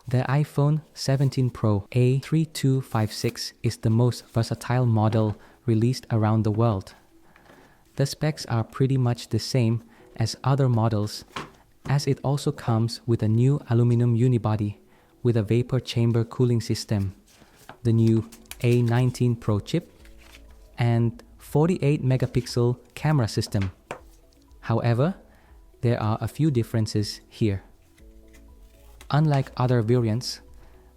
The iPhone 17 Pro A3256 is the most versatile model released around the world. The specs are pretty much the same as other models, as it also comes with a new aluminum unibody with a vapor chamber cooling system, the new A19 Pro chip, and 48 megapixel camera system. However, there are a few differences here. Unlike other variants,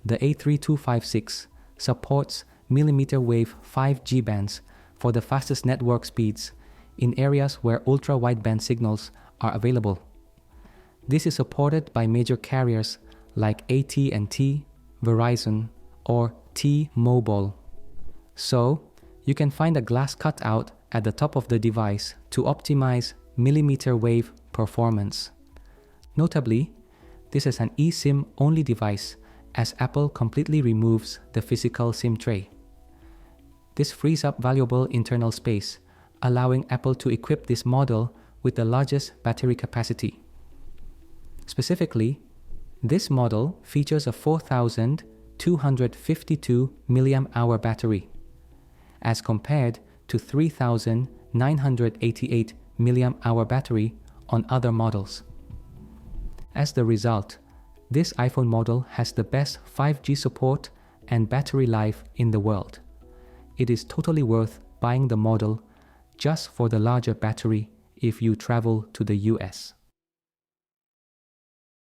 the A3256 supports millimeter wave 5G bands for the fastest network speeds in areas where ultra-wideband signals are available. This is supported by major carriers like AT&T, Verizon, or T-Mobile. So, you can find a glass cutout at the top of the device to optimize millimeter wave performance. Notably, this is an eSIM-only device as Apple completely removes the physical SIM tray. This frees up valuable internal space, allowing Apple to equip this model with the largest battery capacity. Specifically, this model features a 4,252 mAh battery, as compared to 3,988 mAh battery on other models. As the result, this iPhone model has the best 5G support and battery life in the world. It is totally worth buying the model just for the larger battery if you travel to the US.